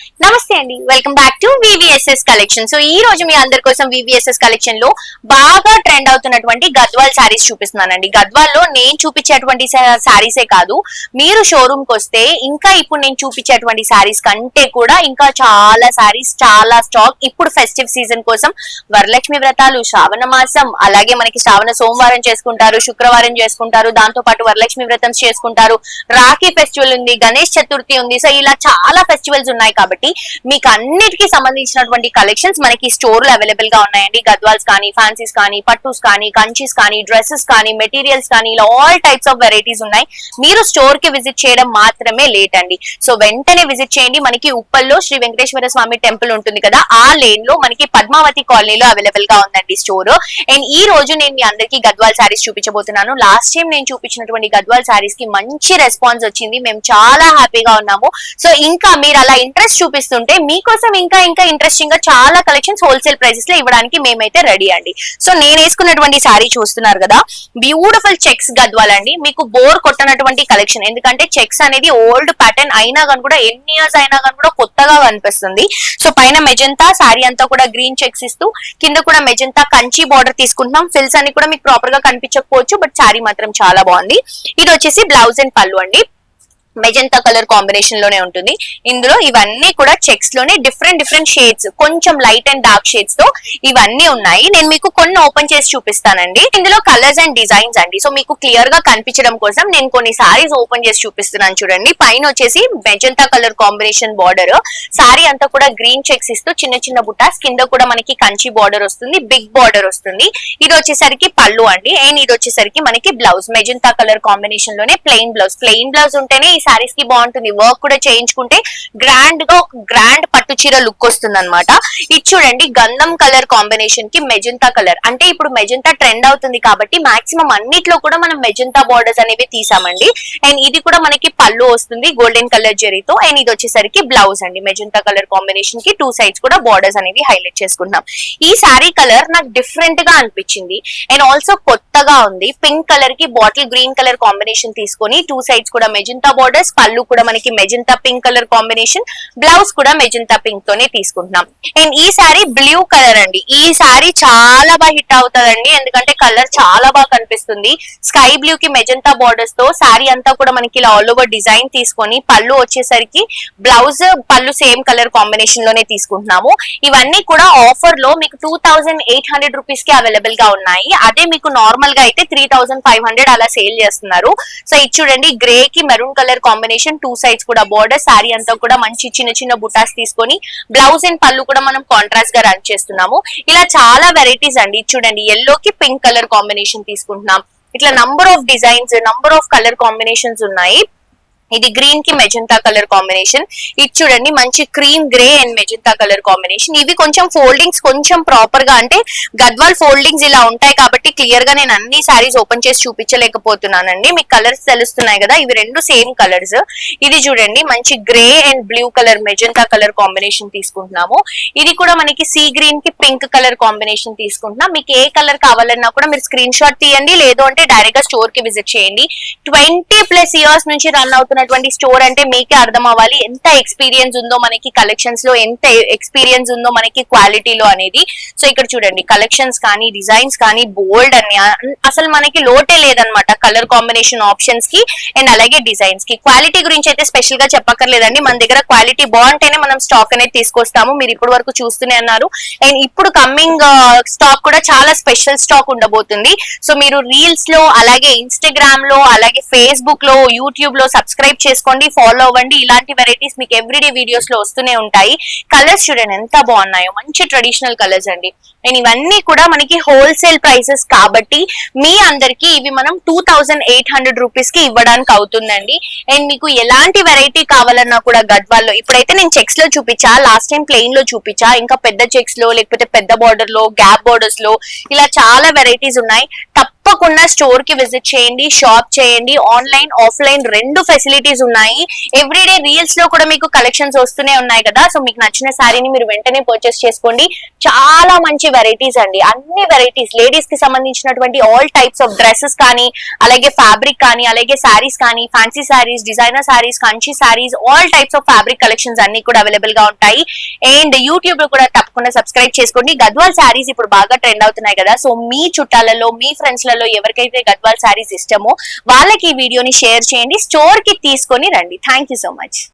నమస్తే అండి, welcome back to VVSS collection. So ఈ రోజు మీ అందరి కోసం వివిఎస్ఎస్ కలెక్షన్ లో బాగా ట్రెండ్ అవుతున్నటువంటి గద్వాల్ శారీస్ చూపిస్తున్నానండి. గద్వాల్ లో నేను చూపించేటువంటి శారీసే కాదు, మీరు షోరూమ్ కి వస్తే ఇంకా ఇప్పుడు నేను చూపించేటువంటి శారీస్ కంటే కూడా ఇంకా చాలా శారీస్, చాలా స్టాక్ ఇప్పుడు ఫెస్టివ్ సీజన్ కోసం. వరలక్ష్మి వ్రతాలు, శ్రావణ మాసం, అలాగే మనకి శ్రావణ సోమవారం చేసుకుంటారు, శుక్రవారం చేసుకుంటారు, దాంతో పాటు వరలక్ష్మి వ్రతం చేసుకుంటారు, రాఖీ ఫెస్టివల్ ఉంది, గణేష్ చతుర్థి ఉంది. సో ఇలా చాలా ఫెస్టివల్స్ ఉన్నాయి కాబట్టి మీకు అన్నిటికీ సంబంధించినటువంటి కలెక్షన్స్ మనకి స్టోర్ లో అవైలబుల్ గా ఉన్నాయండి. గద్వాల్స్ కానీ, ఫ్యాన్సీస్ కానీ, పట్టూస్ కానీ, కంచీస్ కానీ, డ్రెస్సెస్ కానీ, మెటీరియల్స్ కానీ, ఇలా ఆల్ టైప్స్ ఆఫ్ వెరైటీస్ ఉన్నాయి. మీరు స్టోర్ కి విజిట్ చేయడం మాత్రమే లేట్ అండి. సో వెంటనే విజిట్ చేయండి. మనకి ఉప్పల్లో శ్రీ వెంకటేశ్వర స్వామి టెంపుల్ ఉంటుంది కదా, ఆ లేన్ లో మనకి పద్మావతి కాలనీలో అవైలబుల్ గా ఉందండి స్టోర్. అండ్ ఈ రోజు నేను మీ అందరికి గద్వాల్ శారీస్ చూపించబోతున్నాను. లాస్ట్ టైం నేను చూపించినటువంటి గద్వాల్ శారీస్ కి మంచి రెస్పాన్స్ వచ్చింది, మేము చాలా హ్యాపీగా ఉన్నాము. సో ఇంకా మీరు అలా ఇంట్రెస్ట్ చూపిస్తుంటే మీకోసం ఇంకా ఇంకా ఇంట్రెస్టింగ్ గా చాలా కలెక్షన్స్ హోల్సేల్ ప్రైసెస్ లో ఇవ్వడానికి మేమైతే రెడీ అండి. సో నేను వేసుకున్నటువంటి శారీ చూస్తున్నారు కదా, బ్యూటిఫుల్ చెక్స్ గద్వాల్ అండి. మీకు బోర్ కొట్టనటువంటి కలెక్షన్, ఎందుకంటే చెక్స్ అనేది ఓల్డ్ ప్యాటర్న్ అయినా కానీ కూడా, ఎన్ని ఇయర్స్ అయినా కానీ కూడా కొత్తగా కనిపిస్తుంది. సో పైన మెజంతా శారీ అంతా కూడా గ్రీన్ చెక్స్ ఇస్తూ, కింద కూడా మెజంతా కంచి బార్డర్ తీసుకుంటున్నాం. ఫిల్స్ అన్ని కూడా మీకు ప్రాపర్ గా కనిపించకపోవచ్చు, బట్ శారీ మాత్రం చాలా బాగుంది. ఇది వచ్చేసి బ్లౌజ్ అండ్ పళ్ళు అండి, మెజంతా కలర్ కాంబినేషన్ లోనే ఉంటుంది. ఇందులో ఇవన్నీ కూడా చెక్స్ లోనే డిఫరెంట్ షేడ్స్, కొంచెం లైట్ అండ్ డార్క్ షేడ్స్ తో ఇవన్నీ ఉన్నాయి. నేను మీకు కొన్ని ఓపెన్ చేసి చూపిస్తానండి. ఇందులో కలర్స్ అండ్ డిజైన్స్ అండి. సో మీకు క్లియర్ గా కనిపించడం కోసం నేను కొన్ని సారీస్ ఓపెన్ చేసి చూపిస్తున్నాను చూడండి. పైన వచ్చేసి magenta colour combination border, sorry అంతా కూడా గ్రీన్ చెక్స్ ఇస్తూ చిన్న చిన్న బుటాస్, కింద కూడా మనకి కంచి బార్డర్ వస్తుంది, బిగ్ బార్డర్ వస్తుంది. ఇది వచ్చేసరికి పళ్ళు అండి. అండ్ ఇది వచ్చేసరికి మనకి బ్లౌజ్, మెజంతా కలర్ కాంబినేషన్ లోనే ప్లెయిన్ బ్లౌజ్ ఉంటేనే ఈ సారీస్ కి బాగుంటుంది. వర్క్ కూడా చేయించుకుంటే గ్రాండ్ గా గ్రాండ్ పట్టు చీర లుక్ వస్తుంది అనమాట. ఇది చూడండి, గంధం కలర్ కాంబినేషన్ కి మెజంతా కలర్. అంటే ఇప్పుడు మెజంతా ట్రెండ్ అవుతుంది కాబట్టి మాక్సిమం అన్నిట్లో కూడా మనం మెజంతా బార్డర్స్ అనేవి తీసామండి. అండ్ ఇది కూడా మనకి పళ్ళు వస్తుంది గోల్డెన్ కలర్ జరీతో. అండ్ ఇది వచ్చేసరికి బ్లౌజ్ అండి, మెజంతా కలర్ కాంబినేషన్ కి టూ సైడ్స్ కూడా బార్డర్స్ అనేవి హైలైట్ చేసుకుంటున్నాం. ఈ సారీ కలర్ నాకు డిఫరెంట్ గా అనిపించింది అండ్ ఆల్సో కొత్తగా ఉంది. పింక్ కలర్ కి బాటిల్ గ్రీన్ కలర్ కాంబినేషన్ తీసుకొని టూ సైడ్స్ కూడా మెజంతా బార్డర్స్, పళ్ళు కూడా మనకి magenta pink colour combination, blouse కూడా మెజంతా పింక్ తోనే తీసుకుంటున్నాం. అండ్ ఈ సారీ బ్లూ కలర్ అండి. ఈ సారీ చాలా బాగా హిట్ అవుతుందండి, ఎందుకంటే కలర్ చాలా బాగా కనిపిస్తుంది. స్కై బ్లూ కి మెజంతా బార్డర్స్ తో సారీ అంతా కూడా మనకి ఇలా ఆల్ ఓవర్ డిజైన్ తీసుకొని, పళ్ళు వచ్చేసరికి బ్లౌజ్ పళ్ళు సేమ్ కలర్ కాంబినేషన్ లోనే తీసుకుంటున్నాము. ఇవన్నీ కూడా ఆఫర్ లో మీకు 2800 రూపీస్ కి అవైలబుల్ గా ఉన్నాయి. అదే మీకు నార్మల్ గా అయితే 3500 అలా సేల్ చేస్తున్నారు. సో ఇది చూడండి, గ్రే కి maroon colour combination, two sides కూడా బోర్డర్, సారీ అంతా కూడా మంచి చిన్న చిన్న బుటాస్ తీసుకొని బ్లౌజ్ అండ్ పళ్ళు కూడా మనం కాంట్రాస్ట్ గా రన్ చేస్తున్నాము. ఇలా చాలా వెరైటీస్ అండి. చూడండి, ఎల్లో కి పింక్ కలర్ కాంబినేషన్ తీసుకుంటున్నాం. ఇట్లా number of designs, number of colour combinations ఉన్నాయి. ఇది గ్రీన్ కి మెజంతా కలర్ కాంబినేషన్. ఇది చూడండి, మంచి cream grey and magenta colour combination. ఇవి కొంచెం ఫోల్డింగ్స్ కొంచెం ప్రాపర్ గా, అంటే గద్వాల్ ఫోల్డింగ్స్ ఇలా ఉంటాయి కాబట్టి క్లియర్ గా నేను అన్ని సారీస్ ఓపెన్ చేసి చూపించలేకపోతున్నానండి. మీకు కలర్స్ తెలుస్తున్నాయి కదా, ఇవి రెండు సేమ్ కలర్స్. ఇది చూడండి, మంచి grey and blue colour magenta colour combination తీసుకుంటున్నాము. ఇది కూడా మనకి సీ గ్రీన్ కి పింక్ కలర్ కాంబినేషన్ తీసుకుంటున్నాం. మీకు ఏ కలర్ కావాలన్నా కూడా మీరు స్క్రీన్ షాట్ తీయండి, లేదు అంటే డైరెక్ట్ గా స్టోర్ కి విజిట్ చేయండి. 20+ ఇయర్స్ నుంచి రన్ అవుతున్న స్టోర్ అంటే మీకే అర్థం అవ్వాలి ఎంత ఎక్స్పీరియన్స్ ఉందో మనకి కలెక్షన్స్ లో, ఎంత ఎక్స్పీరియన్స్ ఉందో మనకి క్వాలిటీలో అనేది. సో ఇక్కడ చూడండి, కలెక్షన్స్ కానీ డిజైన్స్ కానీ బోల్డ్ అని, అసలు మనకి లోటే లేదనమాట కలర్ కాంబినేషన్ ఆప్షన్స్ కి అండ్ అలాగే డిజైన్స్ కి. క్వాలిటీ గురించి అయితే స్పెషల్ గా చెప్పక్కర్లేదండి, మన దగ్గర క్వాలిటీ బాగుంటేనే మనం స్టాక్ అనేది తీసుకొస్తాము. మీరు ఇప్పటి వరకు చూస్తూనే అన్నారు. అండ్ ఇప్పుడు కమింగ్ స్టాక్ కూడా చాలా స్పెషల్ స్టాక్ ఉండబోతుంది. సో మీరు రీల్స్ లో, అలాగే ఇన్స్టాగ్రామ్ లో, అలాగే ఫేస్బుక్ లో, యూట్యూబ్ లో సబ్స్క్రైబ్ చేసుకోండి, ఫాలో అవ్వండి. ఇలాంటి వెరైటీస్ మీకు ఎవ్రీడే వీడియోస్ లో వస్తూనే ఉంటాయి. కలర్స్ చూడండి ఎంత బాగున్నాయో, మంచి ట్రెడిషనల్ కలర్స్ అండి. అండ్ ఇవన్నీ కూడా మనకి హోల్సేల్ ప్రైసెస్ కాబట్టి మీ అందరికి ఇవి మనం 2800 రూపీస్ కి ఇవ్వడానికి అవుతుందండి. అండ్ మీకు ఎలాంటి వెరైటీ కావాలన్నా కూడా గద్వాల్లో, ఇప్పుడైతే నేను చెక్స్ లో చూపించా, లాస్ట్ టైం ప్లెయిన్ లో చూపించా, ఇంకా పెద్ద చెక్స్ లో, లేకపోతే పెద్ద బార్డర్ లో, గ్యాప్ బార్డర్స్ లో, ఇలా చాలా వెరైటీస్ ఉన్నాయి. తప్పకుండా స్టోర్ కి విజిట్ చేయండి, షాప్ చేయండి. ఆన్లైన్ ఆఫ్లైన్ రెండు ఫెసిలిటీస్ ఉన్నాయి. ఎవ్రీడే రీల్స్ లో కూడా మీకు కలెక్షన్స్ వస్తూనే ఉన్నాయి కదా, సో మీకు నచ్చిన శారీని మీరు వెంటనే పర్చేస్ చేసుకోండి. చాలా మంచి వెరైటీస్ అండి, అన్ని వెరైటీస్ లేడీస్ కి సంబంధించినటువంటి ఆల్ టైప్స్ ఆఫ్ డ్రెస్సెస్ కానీ, అలాగే ఫ్యాబ్రిక్ కానీ, అలాగే శారీస్ కానీ, fancy saris, designer saris, Kanchi saris, all types of fabric collections అన్ని కూడా అవైలబుల్ గా ఉంటాయి. అండ్ యూట్యూబ్ లో కూడా తప్పకుండా సబ్స్క్రైబ్ చేసుకోండి. గద్వాల్ శారీస్ ఇప్పుడు బాగా ట్రెండ్ అవుతున్నాయి కదా, సో మీ చుట్టాలలో, మీ ఫ్రెండ్స్ లలో ఎవరికైతే గద్వాల్ శారీస్ ఇష్టమో వాళ్ళకి ఈ వీడియోని షేర్ చేయండి. స్టోర్ కి తీసుకొని రండి. Thank you so much.